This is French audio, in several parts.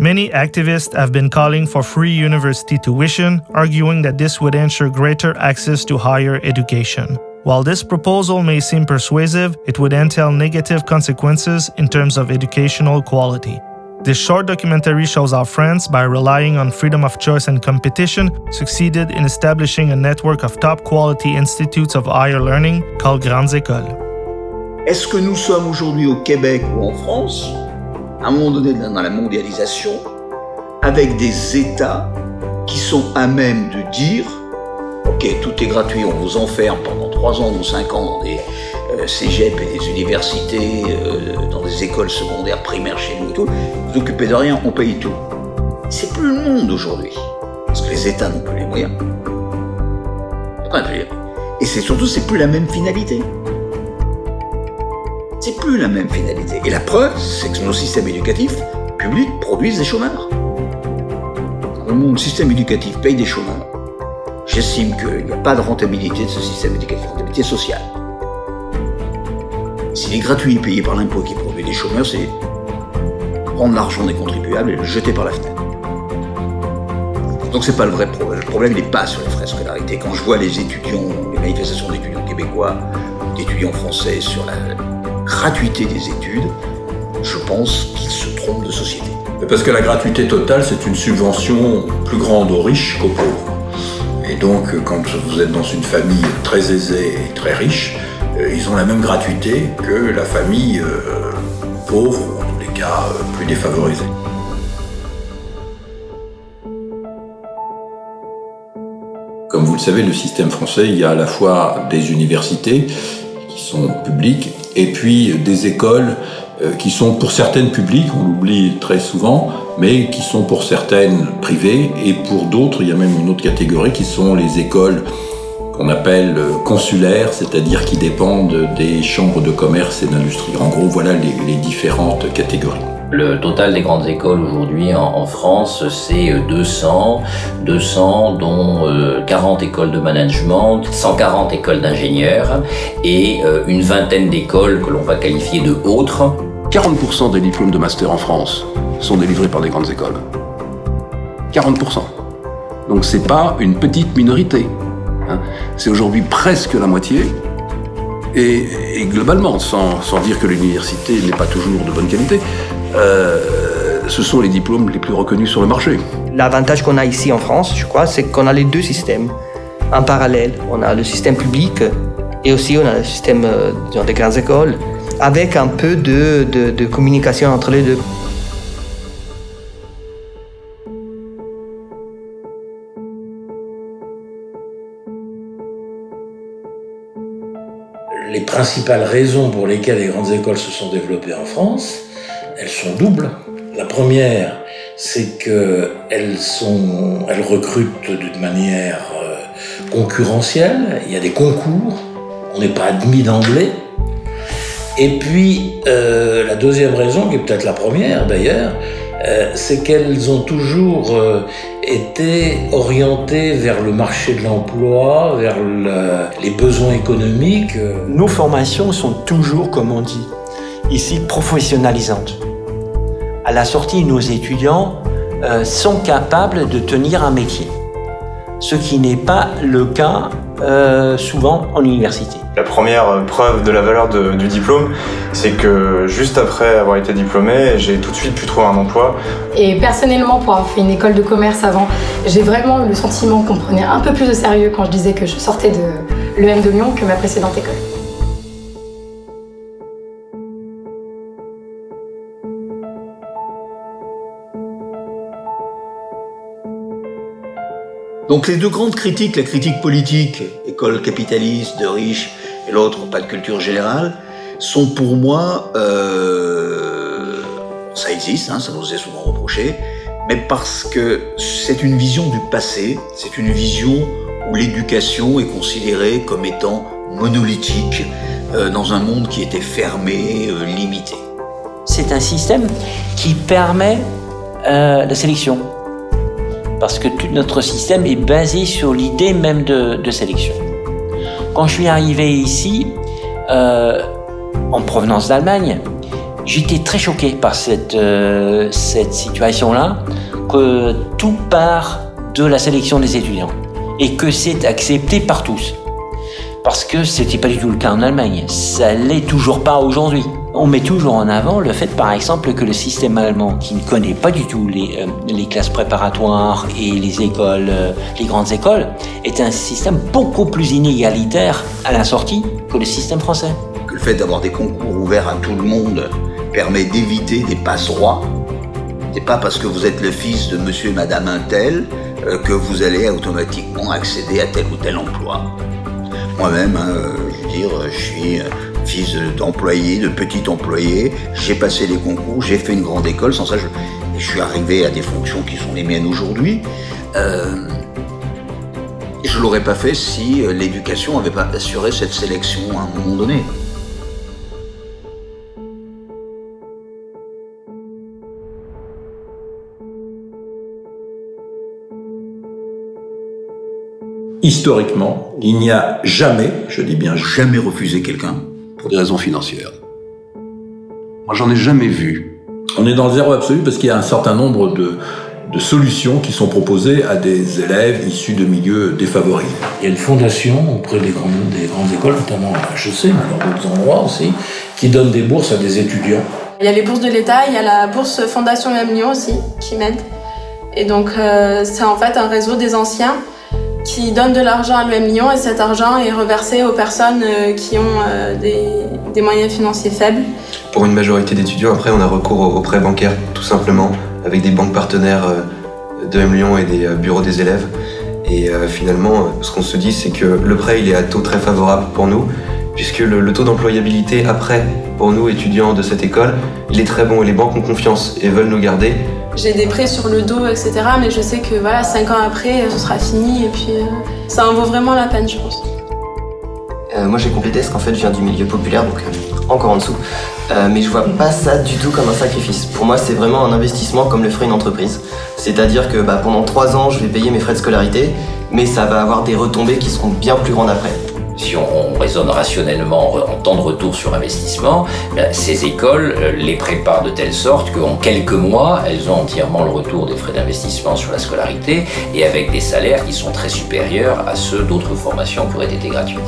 Many activists have been calling for free university tuition, arguing that this would ensure greater access to higher education. While this proposal may seem persuasive, it would entail negative consequences in terms of educational quality. This short documentary shows how France, by relying on freedom of choice and competition, succeeded in establishing a network of top-quality institutes of higher learning called Grandes Écoles. Est-ce que nous sommes aujourd'hui au Québec ou en France, à un moment donné dans la mondialisation, avec des États qui sont à même de dire « Ok, tout est gratuit, on vous enferme pendant 3 ans ou 5 ans dans des cégeps et des universités, dans des écoles secondaires, primaires chez nous et tout, vous vous occupez de rien, on paye tout. » C'est plus le monde aujourd'hui, parce que les États n'ont plus les moyens. Et c'est surtout, c'est plus la même finalité. C'est plus la même finalité. Et la preuve, c'est que nos systèmes éducatifs publics produisent des chômeurs. Au moment où le système éducatif paye des chômeurs, j'estime qu'il n'y a pas de rentabilité de ce système éducatif, rentabilité sociale. S'il est gratuit et payé par l'impôt qui produit des chômeurs, c'est prendre l'argent des contribuables et le jeter par la fenêtre. Donc c'est pas le vrai problème. Le problème, il n'est pas sur les frais de scolarité. Quand je vois les étudiants, les manifestations d'étudiants québécois, d'étudiants français sur la gratuité des études, je pense qu'ils se trompent de société. Parce que la gratuité totale, c'est une subvention plus grande aux riches qu'aux pauvres. Et donc, quand vous êtes dans une famille très aisée et très riche, ils ont la même gratuité que la famille pauvre, ou en tous les cas plus défavorisée. Comme vous le savez, le système français, il y a à la fois des universités qui sont publiques et puis des écoles qui sont pour certaines publiques, on l'oublie très souvent, mais qui sont pour certaines privées, et pour d'autres, il y a même une autre catégorie qui sont les écoles qu'on appelle consulaires, c'est-à-dire qui dépendent des chambres de commerce et d'industrie. En gros, voilà les différentes catégories. Le total des grandes écoles aujourd'hui en France, c'est 200 dont 40 écoles de management, 140 écoles d'ingénieurs et une vingtaine d'écoles que l'on va qualifier de autres. 40% des diplômes de master en France sont délivrés par des grandes écoles. 40%. Donc c'est pas une petite minorité. C'est aujourd'hui presque la moitié. Et globalement, sans dire que l'université n'est pas toujours de bonne qualité, ce sont les diplômes les plus reconnus sur le marché. L'avantage qu'on a ici en France, je crois, c'est qu'on a les deux systèmes en parallèle. On a le système public et aussi on a le système des grandes écoles, avec un peu de communication entre les deux. Les principales raisons pour lesquelles les grandes écoles se sont développées en France, elles sont doubles. La première, c'est qu'elles recrutent d'une manière concurrentielle. Il y a des concours, on n'est pas admis d'emblée. Et puis, la deuxième raison, qui est peut-être la première d'ailleurs, c'est qu'elles ont toujours été orientées vers le marché de l'emploi, vers les besoins économiques. Nos formations sont toujours, comme on dit ici, professionnalisantes. À la sortie, nos étudiants sont capables de tenir un métier, ce qui n'est pas le cas souvent en université. La première preuve de la valeur du diplôme, c'est que juste après avoir été diplômé, j'ai tout de suite pu trouver un emploi. Et personnellement, pour avoir fait une école de commerce avant, j'ai vraiment eu le sentiment qu'on prenait un peu plus de sérieux quand je disais que je sortais de l'EM de Lyon que ma précédente école. Donc les deux grandes critiques, la critique politique, école capitaliste, de riches, et l'autre, pas de culture générale, sont pour moi, ça existe, ça nous est souvent reproché, mais parce que c'est une vision du passé, c'est une vision où l'éducation est considérée comme étant monolithique dans un monde qui était fermé, limité. C'est un système qui permet la sélection. Parce que tout notre système est basé sur l'idée même de sélection. Quand je suis arrivé ici, en provenance d'Allemagne, J'étais très choqué par cette situation-là, que tout part de la sélection des étudiants et que c'est accepté par tous. Parce que c'était pas du tout le cas en Allemagne. Ça l'est toujours pas aujourd'hui. On met toujours en avant le fait, par exemple, que le système allemand, qui ne connaît pas du tout les classes préparatoires et les écoles, les grandes écoles, est un système beaucoup plus inégalitaire à la sortie que le système français. Que le fait d'avoir des concours ouverts à tout le monde permet d'éviter des passe-droits. C'est pas parce que vous êtes le fils de monsieur et madame Untel que vous allez automatiquement accéder à tel ou tel emploi. Moi-même, je suis fils d'employé, de petit employé, j'ai passé les concours, j'ai fait une grande école, sans ça je suis arrivé à des fonctions qui sont les miennes aujourd'hui. Je l'aurais pas fait si l'éducation n'avait pas assuré cette sélection à un moment donné. Historiquement, il n'y a jamais, je dis bien jamais refusé quelqu'un. Pour des raisons financières. Moi, j'en ai jamais vu. On est dans le zéro absolu parce qu'il y a un certain nombre de solutions qui sont proposées à des élèves issus de milieux défavorisés. Il y a une fondation auprès des grandes écoles, notamment à HEC, mais dans d'autres endroits aussi, qui donne des bourses à des étudiants. Il y a les bourses de l'État, il y a la bourse Fondation Lyon aussi qui m'aide. Et donc c'est en fait un réseau des anciens qui donne de l'argent à l'UM Lyon et cet argent est reversé aux personnes qui ont des moyens financiers faibles. Pour une majorité d'étudiants, après, on a recours aux prêts bancaires, tout simplement, avec des banques partenaires de M Lyon et des bureaux des élèves. Et finalement, ce qu'on se dit, c'est que le prêt, il est à taux très favorable pour nous, puisque le taux d'employabilité après, pour nous, étudiants de cette école, il est très bon et les banques ont confiance et veulent nous garder. J'ai des prêts sur le dos, etc. Mais je sais que voilà, 5 ans après, ce sera fini et puis ça en vaut vraiment la peine, je pense. Moi j'ai complété parce qu'en fait je viens du milieu populaire, donc encore en dessous. Mais je vois pas ça du tout comme un sacrifice. Pour moi c'est vraiment un investissement comme le ferait une entreprise. C'est-à-dire que pendant 3 ans je vais payer mes frais de scolarité, mais ça va avoir des retombées qui seront bien plus grandes après. Si on raisonne rationnellement en temps de retour sur investissement, ces écoles les préparent de telle sorte qu'en quelques mois, elles ont entièrement le retour des frais d'investissement sur la scolarité et avec des salaires qui sont très supérieurs à ceux d'autres formations qui auraient été gratuites.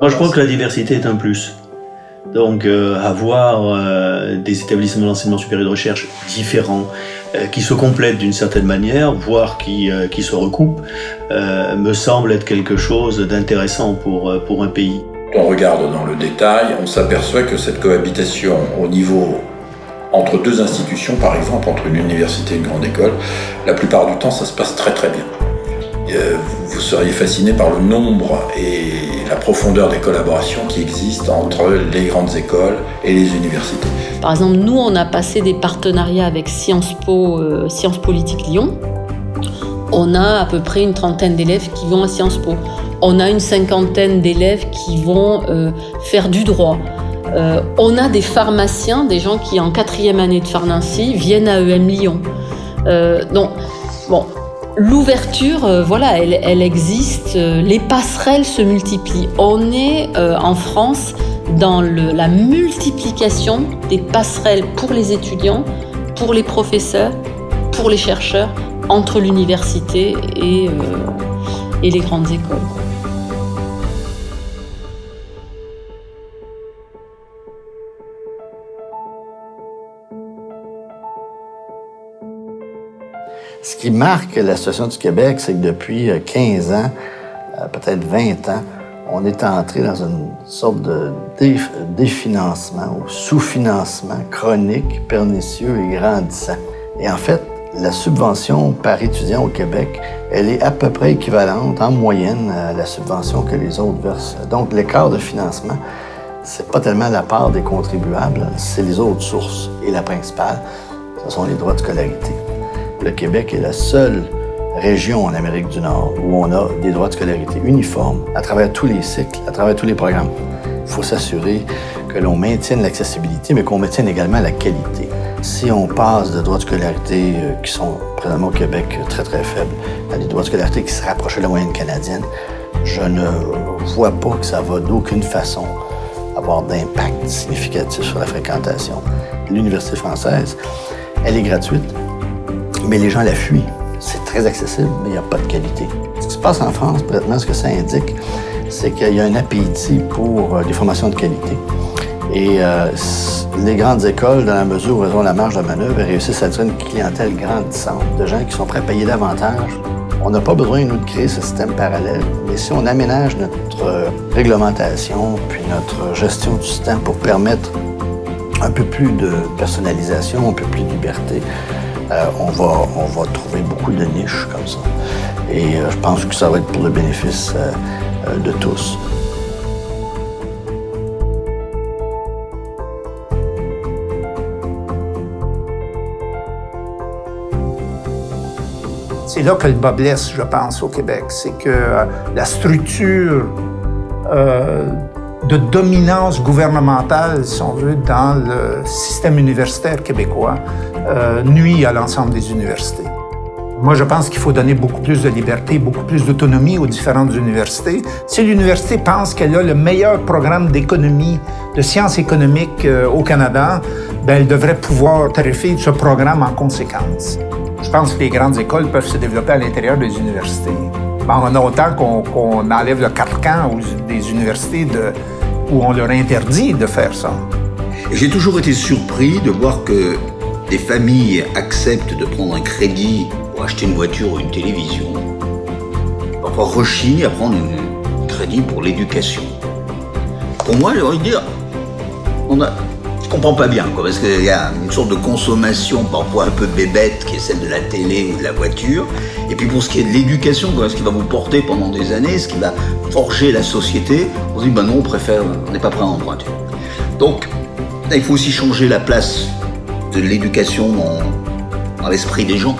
Moi, je crois que la diversité est un plus. Donc, avoir des établissements d'enseignement supérieur de recherche différents, qui se complètent d'une certaine manière, voire qui se recoupent, me semble être quelque chose d'intéressant pour un pays. Quand on regarde dans le détail, on s'aperçoit que cette cohabitation au niveau entre deux institutions, par exemple, entre une université et une grande école, la plupart du temps, ça se passe très très bien. Vous seriez fasciné par le nombre et la profondeur des collaborations qui existent entre les grandes écoles et les universités. Par exemple, nous, on a passé des partenariats avec Sciences Po, Sciences Politiques Lyon. On a à peu près une 30aine d'élèves qui vont à Sciences Po. On a une 50aine d'élèves qui vont faire du droit. On a des pharmaciens, des gens qui, en 4e année de pharmacie, viennent à EM Lyon. Donc, bon... L'ouverture, voilà, elle existe, les passerelles se multiplient. On est en France dans la multiplication des passerelles pour les étudiants, pour les professeurs, pour les chercheurs, entre l'université et les grandes écoles. Ce qui marque la situation du Québec, c'est que depuis 15 ans, peut-être 20 ans, on est entré dans une sorte de définancement ou sous-financement chronique, pernicieux et grandissant. Et en fait, la subvention par étudiant au Québec, elle est à peu près équivalente en moyenne à la subvention que les autres versent. Donc l'écart de financement, c'est pas tellement la part des contribuables, c'est les autres sources. Et la principale, ce sont les droits de scolarité. Le Québec est la seule région en Amérique du Nord où on a des droits de scolarité uniformes à travers tous les cycles, à travers tous les programmes. Il faut s'assurer que l'on maintienne l'accessibilité, mais qu'on maintienne également la qualité. Si on passe de droits de scolarité qui sont présentement au Québec très très faibles à des droits de scolarité qui se rapprochent de la moyenne canadienne, je ne vois pas que ça va d'aucune façon avoir d'impact significatif sur la fréquentation. L'université française, elle est gratuite, mais les gens la fuient. C'est très accessible, mais il n'y a pas de qualité. Ce qui se passe en France, présentement, ce que ça indique, c'est qu'il y a un appétit pour des formations de qualité. Et les grandes écoles, dans la mesure où elles ont la marge de manœuvre, réussissent à attirer une clientèle grandissante de gens qui sont prêts à payer davantage. On n'a pas besoin, nous, de créer ce système parallèle. Mais si on aménage notre réglementation puis notre gestion du système pour permettre un peu plus de personnalisation, un peu plus de liberté, on va trouver beaucoup de niches comme ça. Et je pense que ça va être pour le bénéfice de tous. C'est là que le bas blesse, je pense, au Québec. C'est que la structure de dominance gouvernementale, si on veut, dans le système universitaire québécois, nuit à l'ensemble des universités. Moi, je pense qu'il faut donner beaucoup plus de liberté, beaucoup plus d'autonomie aux différentes universités. Si l'université pense qu'elle a le meilleur programme d'économie, de sciences économiques au Canada, ben, elle devrait pouvoir tarifier ce programme en conséquence. Je pense que les grandes écoles peuvent se développer à l'intérieur des universités. En autant qu'on enlève le carcan des universités où on leur interdit de faire ça. J'ai toujours été surpris de voir que des familles acceptent de prendre un crédit pour acheter une voiture ou une télévision, parfois rechignent à prendre un crédit pour l'éducation. Pour moi, j'ai envie de dire, je comprends pas bien, parce qu'il y a une sorte de consommation parfois un peu bébête qui est celle de la télé ou de la voiture. Et puis pour ce qui est de l'éducation, ce qui va vous porter pendant des années, ce qui va forger la société, on se dit non, on n'est pas prêt à emprunter. Donc il faut aussi changer la place de l'éducation dans l'esprit des gens.